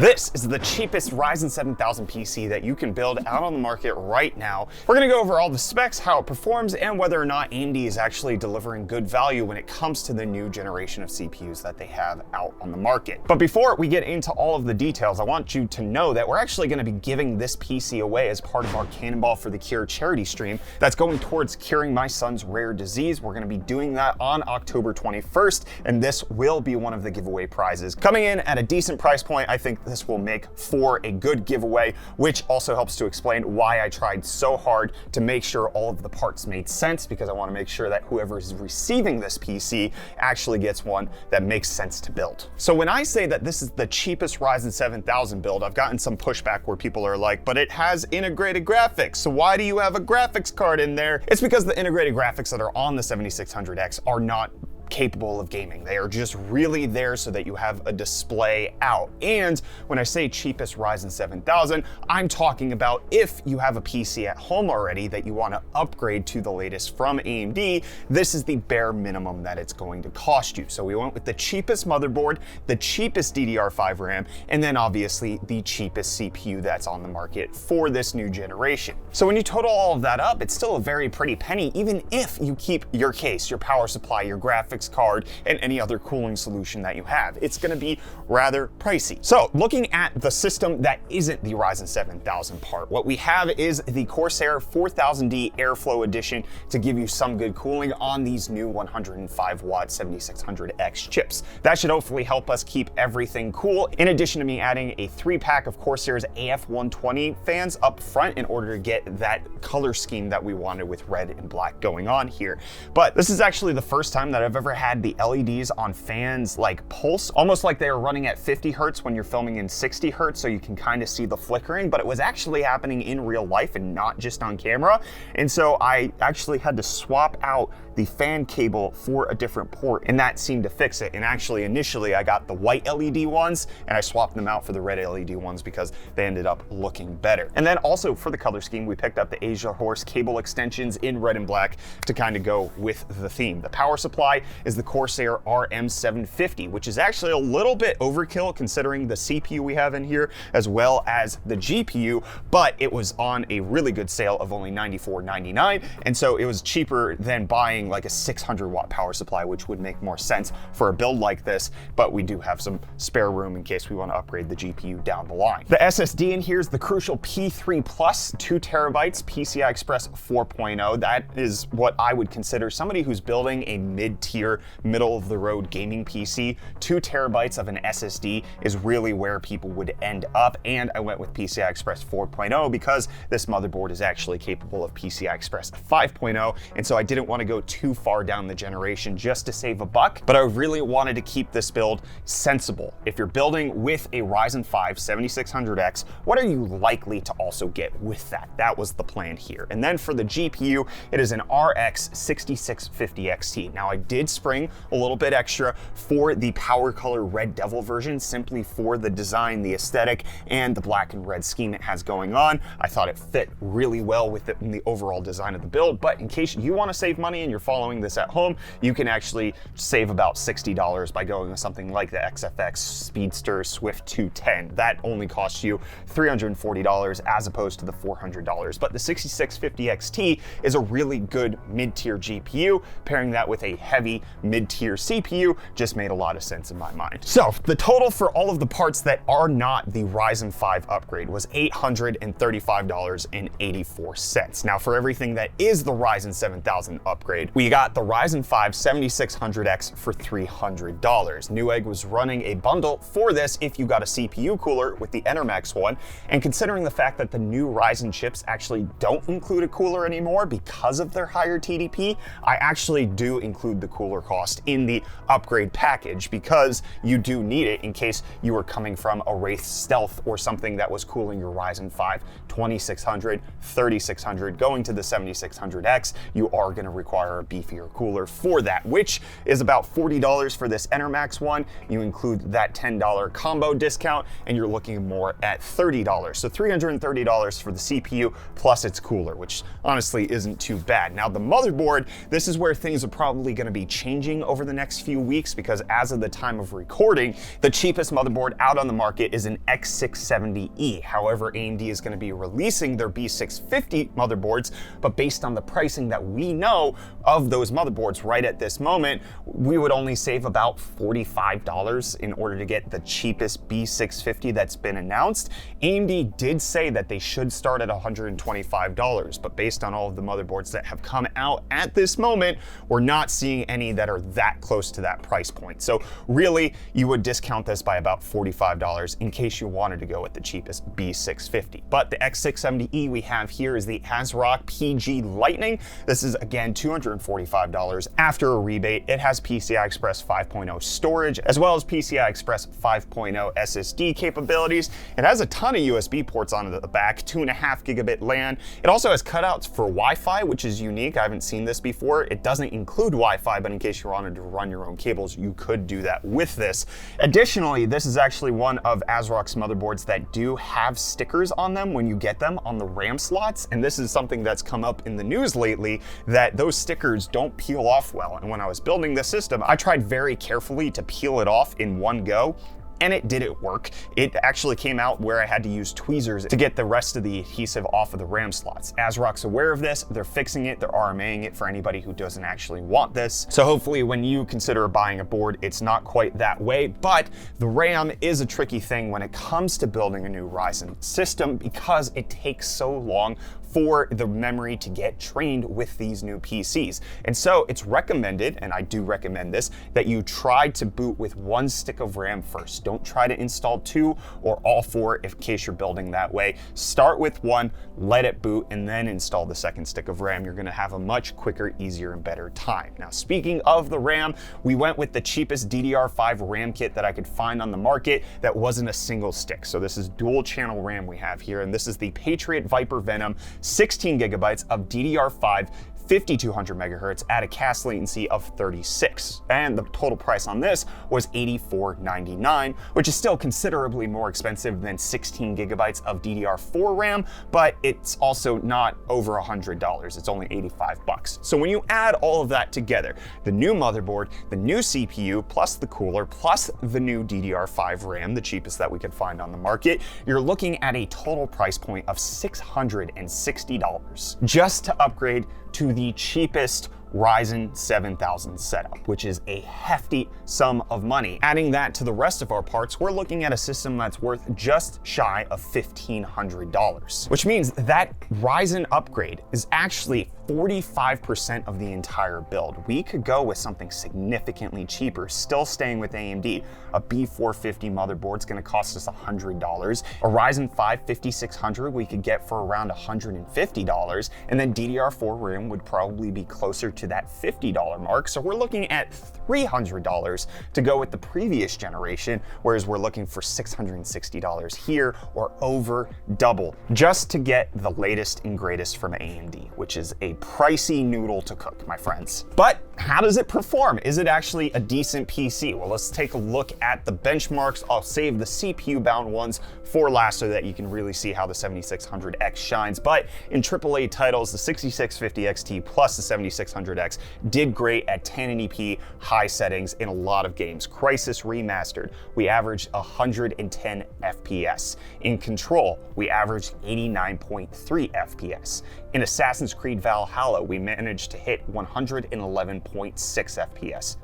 This is the cheapest Ryzen 7000 PC that you can build out on the market right now. We're gonna go over all the specs, how it performs, and whether or not AMD is actually delivering good value when it comes to the new generation of CPUs that they have out on the market. But before we get into all of the details, I want you to know that we're actually gonna be giving this PC away as part of our Cannonball for the Cure charity stream that's going towards curing my son's rare disease. We're gonna be doing that on October 21st, and this will be one of the giveaway prizes. Coming in at a decent price point, I think this will make for a good giveaway, which also helps to explain why I tried so hard to make sure all of the parts made sense, because I want to make sure that whoever is receiving this PC actually gets one that makes sense to build. So when I say that this is the cheapest Ryzen 7000 build, I've gotten some pushback where people are like, but it has integrated graphics, so why do you have a graphics card in there? It's because the integrated graphics that are on the 7600X are not capable of gaming. They are just really there so that you have a display out. And when I say cheapest Ryzen 7000, I'm talking about if you have a PC at home already that you want to upgrade to the latest from AMD, this is the bare minimum that it's going to cost you. So we went with the cheapest motherboard, the cheapest DDR5 RAM, and then obviously the cheapest CPU that's on the market for this new generation. So when you total all of that up, it's still a very pretty penny, even if you keep your case, your power supply, your graphics card, and any other cooling solution that you have. It's going to be rather pricey. So looking at the system that isn't the Ryzen 7000 part, what we have is the Corsair 4000D Airflow Edition to give you some good cooling on these new 105 watt 7600X chips. That should hopefully help us keep everything cool, in addition to me adding a 3-pack of Corsair's AF120 fans up front in order to get that color scheme that we wanted with red and black going on here. But this is actually the first time that I've ever had the LEDs on fans like pulse, almost like they are running at 50 hertz when you're filming in 60 hertz, so you can kind of see the flickering, but it was actually happening in real life and not just on camera. And so I actually had to swap out the fan cable for a different port, and that seemed to fix it. And actually initially I got the white LED ones and I swapped them out for the red LED ones because they ended up looking better. And then also for the color scheme, we picked up the Asia Horse cable extensions in red and black to kind of go with the theme. The power supply is the Corsair RM750, which is actually a little bit overkill considering the CPU we have in here as well as the GPU, but it was on a really good sale of only $94.99, and so it was cheaper than buying like a 600 watt power supply, which would make more sense for a build like this, but we do have some spare room in case we want to upgrade the GPU down the line. The SSD in here is the crucial P3 Plus, 2 terabytes, PCI Express 4.0. That is what I would consider somebody who's building a mid-tier, middle-of-the-road gaming PC. 2 terabytes of an SSD is really where people would end up, and I went with PCI Express 4.0 because this motherboard is actually capable of PCI Express 5.0, and so I didn't want to go too far down the generation just to save a buck, but I really wanted to keep this build sensible. If you're building with a Ryzen 5 7600X, what are you likely to also get with that? That was the plan here. And then for the GPU, it is an RX 6650 XT. Now I did spring a little bit extra for the Power Color Red Devil version, simply for the design, the aesthetic, and the black and red scheme it has going on. I thought it fit really well with it in the overall design of the build, but in case you want to save money and you're following this at home, you can actually save about $60 by going with something like the XFX Speedster Swift 210. That only costs you $340 as opposed to the $400. But the 6650 XT is a really good mid-tier GPU. Pairing that with a heavy mid-tier CPU just made a lot of sense in my mind. So the total for all of the parts that are not the Ryzen 5 upgrade was $835.84. Now for everything that is the Ryzen 7000 upgrade, we got the Ryzen 5 7600X for $300. Newegg was running a bundle for this if you got a CPU cooler with the EnerMax one, and considering the fact that the new Ryzen chips actually don't include a cooler anymore because of their higher TDP, I actually do include the cooler cost in the upgrade package because you do need it in case you were coming from a Wraith Stealth or something that was cooling your Ryzen 5 2600, 3600, going to the 7600X. You are going to require a beefier cooler for that, which is about $40 for this EnerMax one. You include that $10 combo discount and you're looking more at $30. So $330 for the CPU plus its cooler, which honestly isn't too bad. Now the motherboard, this is where things are probably going to be changing over the next few weeks because as of the time of recording, the cheapest motherboard out on the market is an X670E. However, AMD is going to be releasing their B650 motherboards, but based on the pricing that we know of those motherboards right at this moment, we would only save about $45 in order to get the cheapest B650 that's been announced. AMD did say that they should start at $125, but based on all of the motherboards that have come out at this moment, we're not seeing any that are that close to that price point. So really, you would discount this by about $45 in case you wanted to go with the cheapest B650. But the X670E we have here is the ASRock PG Lightning. This is again $245 after a rebate. It has PCI Express 5.0 storage as well as PCI Express 5.0 SSD capabilities. It has a ton of USB ports on the back, 2.5 gigabit LAN. It also has cutouts for Wi-Fi, which is unique. I haven't seen this before. It doesn't include Wi-Fi, but in case you wanted to run your own cables, you could do that with this. Additionally, this is actually one of ASRock's motherboards that do have stickers on them when you get them on the RAM slots. And this is something that's come up in the news lately, that those stickers don't peel off well. And when I was building this system, I tried very carefully to peel it off in one go, and it didn't work. It actually came out where I had to use tweezers to get the rest of the adhesive off of the RAM slots. ASRock's aware of this, they're fixing it, they're RMAing it for anybody who doesn't actually want this. So hopefully when you consider buying a board, it's not quite that way, but the RAM is a tricky thing when it comes to building a new Ryzen system because it takes so long for the memory to get trained with these new PCs. And so it's recommended, and I do recommend this, that you try to boot with one stick of RAM first. Don't try to install two or all four in case you're building that way. Start with one, let it boot, and then install the second stick of RAM. You're gonna have a much quicker, easier, and better time. Now, speaking of the RAM, we went with the cheapest DDR5 RAM kit that I could find on the market that wasn't a single stick. So this is dual channel RAM we have here, and this is the Patriot Viper Venom 16 gigabytes of DDR5 5200 megahertz at a cast latency of 36. And the total price on this was $84.99, which is still considerably more expensive than 16 gigabytes of DDR4 RAM, but it's also not over $100. It's only 85 bucks. So when you add all of that together, the new motherboard, the new CPU, plus the cooler, plus the new DDR5 RAM, the cheapest that we could find on the market, you're looking at a total price point of $660 just to upgrade to the cheapest Ryzen 7000 setup, which is a hefty sum of money. Adding that to the rest of our parts, we're looking at a system that's worth just shy of $1,500, which means that Ryzen upgrade is actually 45% of the entire build. We could go with something significantly cheaper, still staying with AMD. A B450 motherboard's gonna cost us $100. A Ryzen 5 5600 we could get for around $150, and then DDR4 RAM would probably be closer to that $50 mark. So we're looking at $300 to go with the previous generation, whereas we're looking for $660 here, or over double, just to get the latest and greatest from AMD, which is a pricey noodle to cook, my friends. But how does it perform? Is it actually a decent PC? Well, let's take a look at the benchmarks. I'll save the CPU bound ones for last so that you can really see how the 7600X shines. But in AAA titles, the 6650 XT plus the 7600X did great at 1080p high settings in a lot of games. Crysis Remastered, we averaged 110 FPS. In Control, we averaged 89.3 FPS. In Assassin's Creed Valhalla, we managed to hit 111.6 FPS.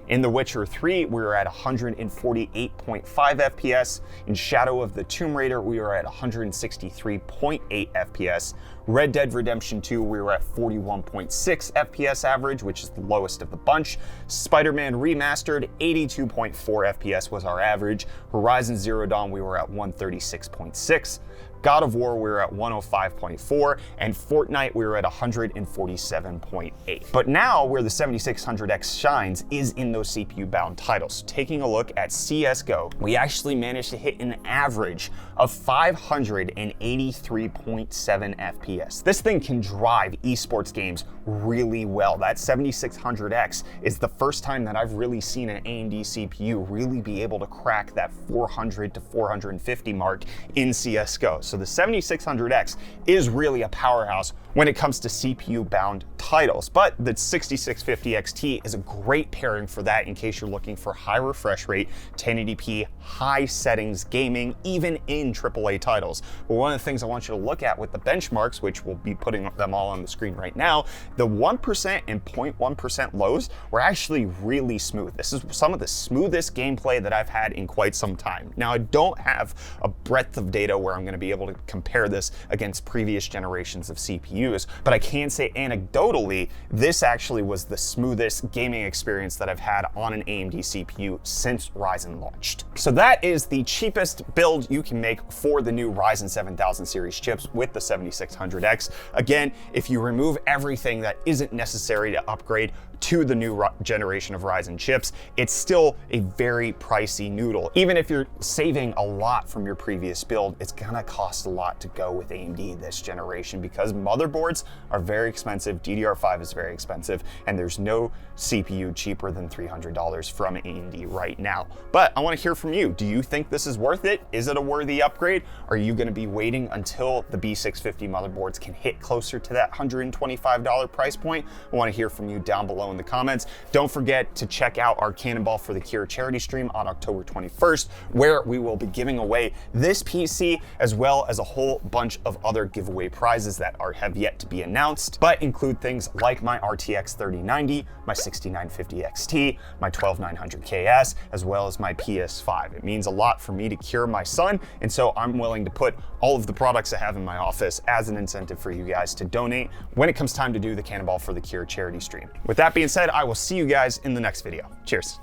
In The Witcher 3, we were at 148.5 FPS. In Shadow of the Tomb Raider, we were at 163.8 FPS. Red Dead Redemption 2, we were at 41.6 FPS average, which is the lowest of the bunch. Spider-Man Remastered, 82.4 FPS was our average. Horizon Zero Dawn, we were at 136.6. God of War, we were at 105.4, and Fortnite, we were at 147.8. But now where the 7600X shines is in those CPU-bound titles. Taking a look at CSGO, we actually managed to hit an average of 583.7 FPS. This thing can drive esports games really well. That 7600X is the first time that I've really seen an AMD CPU really be able to crack that 400 to 450 mark in CSGO. So the 7600X is really a powerhouse when it comes to CPU-bound titles. But the 6650 XT is a great pairing for that in case you're looking for high refresh rate, 1080p, high settings gaming, even in AAA titles. But one of the things I want you to look at with the benchmarks, which we'll be putting them all on the screen right now, the 1% and 0.1% lows were actually really smooth. This is some of the smoothest gameplay that I've had in quite some time. Now, I don't have a breadth of data where I'm going to be able to compare this against previous generations of CPUs, but I can say anecdotally, this actually was the smoothest gaming experience that I've had on an AMD CPU since Ryzen launched. So that is the cheapest build you can make for the new Ryzen 7000 series chips with the 7600X. Again, if you remove everything that isn't necessary to upgrade to the new generation of Ryzen chips, it's still a very pricey noodle. Even if you're saving a lot from your previous build, it's gonna cost a lot to go with AMD this generation because motherboards are very expensive, DDR5 is very expensive, and there's no CPU cheaper than $300 from AMD right now. But I wanna hear from you. Do you think this is worth it? Is it a worthy upgrade? Are you gonna be waiting until the B650 motherboards can hit closer to that $125 price point? I wanna hear from you down below in the comments. Don't forget to check out our Cannonball for the Cure charity stream on October 21st, where we will be giving away this PC as well as a whole bunch of other giveaway prizes that have yet to be announced, but include things like my RTX 3090, my 6950 XT, my 12900 KS, as well as my PS5. It means a lot for me to cure my son, and so I'm willing to put all of the products I have in my office as an incentive for you guys to donate when it comes time to do the Cannonball for the Cure charity stream. With that being said, I will see you guys in the next video. Cheers.